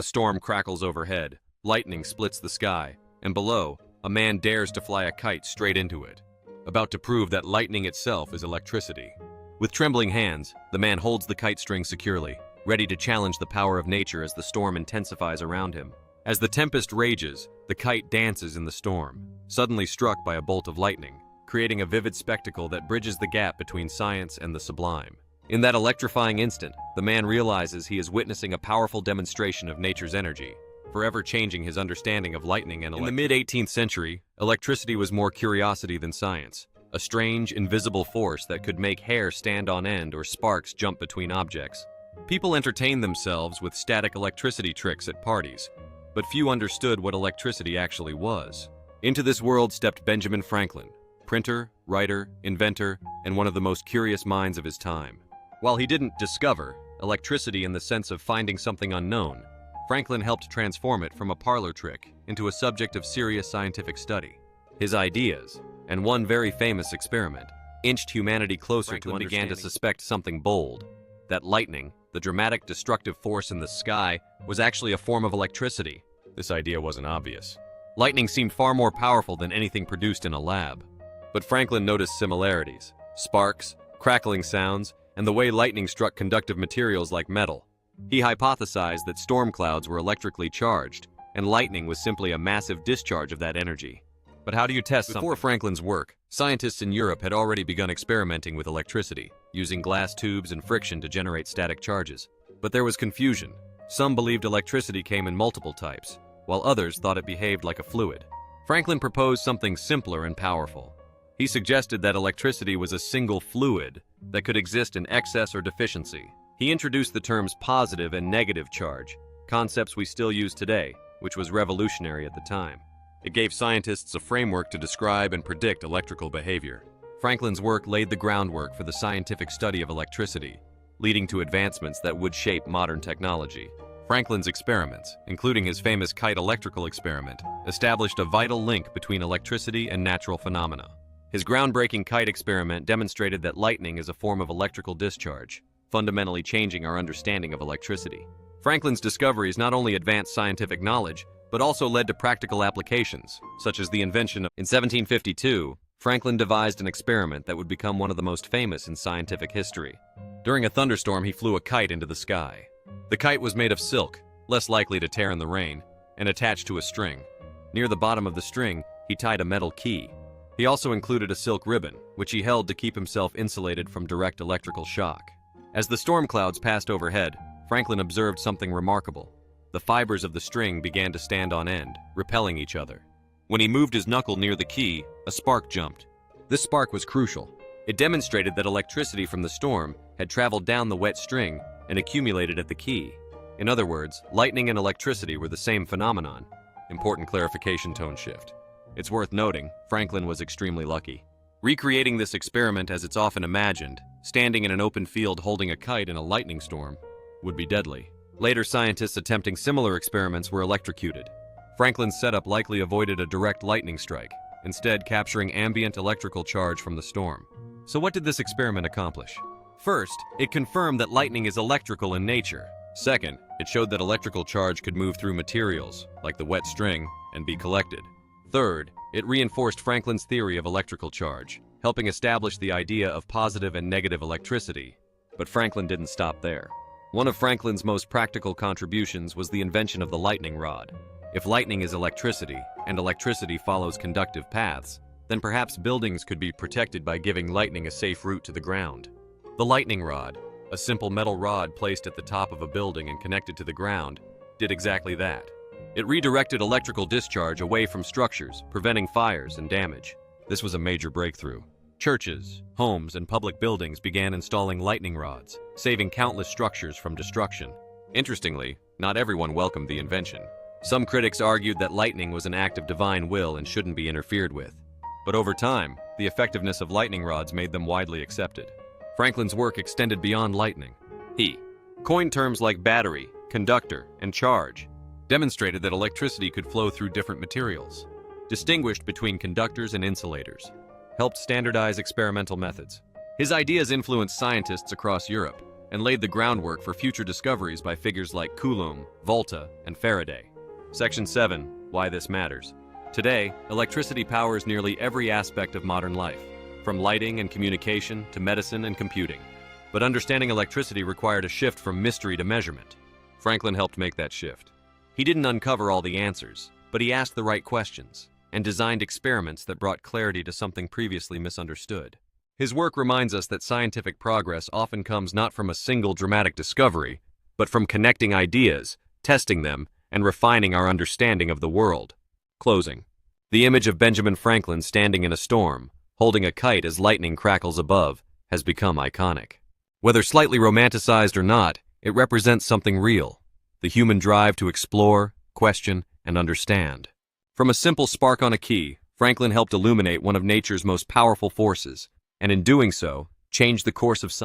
A storm crackles overhead, lightning splits the sky, and below, a man dares to fly a kite straight into it, about to prove that lightning itself is electricity. With trembling hands, the man holds the kite string securely, ready to challenge the power of nature as the storm intensifies around him. As the tempest rages, the kite dances in the storm, suddenly struck by a bolt of lightning, creating a vivid spectacle that bridges the gap between science and the sublime. In that electrifying instant, the man realizes he is witnessing a powerful demonstration of nature's energy, forever changing his understanding of lightning and electricity. In the mid-18th century, electricity was more curiosity than science, a strange, invisible force that could make hair stand on end or sparks jump between objects. People entertained themselves with static electricity tricks at parties, but few understood what electricity actually was. Into this world stepped Benjamin Franklin, printer, writer, inventor, and one of the most curious minds of his time. While he didn't discover electricity in the sense of finding something unknown, Franklin helped transform it from a parlor trick into a subject of serious scientific study. His ideas, and one very famous experiment, inched humanity closer to understanding. Began to suspect something bold, that lightning, the dramatic destructive force in the sky, was actually a form of electricity. This idea wasn't obvious. Lightning seemed far more powerful than anything produced in a lab. But Franklin noticed similarities: sparks, crackling sounds, and the way lightning struck conductive materials like metal. He hypothesized that storm clouds were electrically charged, and lightning was simply a massive discharge of that energy. But how do you test something? Before Franklin's work, scientists in Europe had already begun experimenting with electricity, using glass tubes and friction to generate static charges. But there was confusion. Some believed electricity came in multiple types, while others thought it behaved like a fluid. Franklin proposed something simpler and powerful. He suggested that electricity was a single fluid that could exist in excess or deficiency. He introduced the terms positive and negative charge, concepts we still use today, which was revolutionary at the time. It gave scientists a framework to describe and predict electrical behavior. Franklin's work laid the groundwork for the scientific study of electricity, leading to advancements that would shape modern technology. Franklin's experiments, including his famous kite electrical experiment, established a vital link between electricity and natural phenomena. His groundbreaking kite experiment demonstrated that lightning is a form of electrical discharge, fundamentally changing our understanding of electricity. Franklin's discoveries not only advanced scientific knowledge, but also led to practical applications, such as the invention of... In 1752, Franklin devised an experiment that would become one of the most famous in scientific history. During a thunderstorm, he flew a kite into the sky. The kite was made of silk, less likely to tear in the rain, and attached to a string. Near the bottom of the string, he tied a metal key. He also included a silk ribbon, which he held to keep himself insulated from direct electrical shock. As the storm clouds passed overhead, Franklin observed something remarkable. The fibers of the string began to stand on end, repelling each other. When he moved his knuckle near the key, a spark jumped. This spark was crucial. It demonstrated that electricity from the storm had traveled down the wet string and accumulated at the key. In other words, lightning and electricity were the same phenomenon. Important clarification: tone shift. It's worth noting, Franklin was extremely lucky. Recreating this experiment as it's often imagined, standing in an open field holding a kite in a lightning storm, would be deadly. Later scientists attempting similar experiments were electrocuted. Franklin's setup likely avoided a direct lightning strike, instead capturing ambient electrical charge from the storm. So what did this experiment accomplish? First, it confirmed that lightning is electrical in nature. Second, it showed that electrical charge could move through materials, like the wet string, and be collected. Third, it reinforced Franklin's theory of electrical charge, helping establish the idea of positive and negative electricity. But Franklin didn't stop there. One of Franklin's most practical contributions was the invention of the lightning rod. If lightning is electricity, and electricity follows conductive paths, then perhaps buildings could be protected by giving lightning a safe route to the ground. The lightning rod, a simple metal rod placed at the top of a building and connected to the ground, did exactly that. It redirected electrical discharge away from structures, preventing fires and damage. This was a major breakthrough. Churches, homes, and public buildings began installing lightning rods, saving countless structures from destruction. Interestingly, not everyone welcomed the invention. Some critics argued that lightning was an act of divine will and shouldn't be interfered with. But over time, the effectiveness of lightning rods made them widely accepted. Franklin's work extended beyond lightning. He coined terms like battery, conductor, and charge, demonstrated that electricity could flow through different materials, distinguished between conductors and insulators, helped standardize experimental methods. His ideas influenced scientists across Europe, and laid the groundwork for future discoveries by figures like Coulomb, Volta, and Faraday. Section 7. Why this matters. Today, electricity powers nearly every aspect of modern life, from lighting and communication to medicine and computing. But understanding electricity required a shift from mystery to measurement. Franklin helped make that shift. He didn't uncover all the answers, but he asked the right questions and designed experiments that brought clarity to something previously misunderstood. His work reminds us that scientific progress often comes not from a single dramatic discovery, but from connecting ideas, testing them, and refining our understanding of the world. Closing. The image of Benjamin Franklin standing in a storm, holding a kite as lightning crackles above, has become iconic. Whether slightly romanticized or not, it represents something real: the human drive to explore, question, and understand. From a simple spark on a key, Franklin helped illuminate one of nature's most powerful forces, and in doing so, changed the course of science.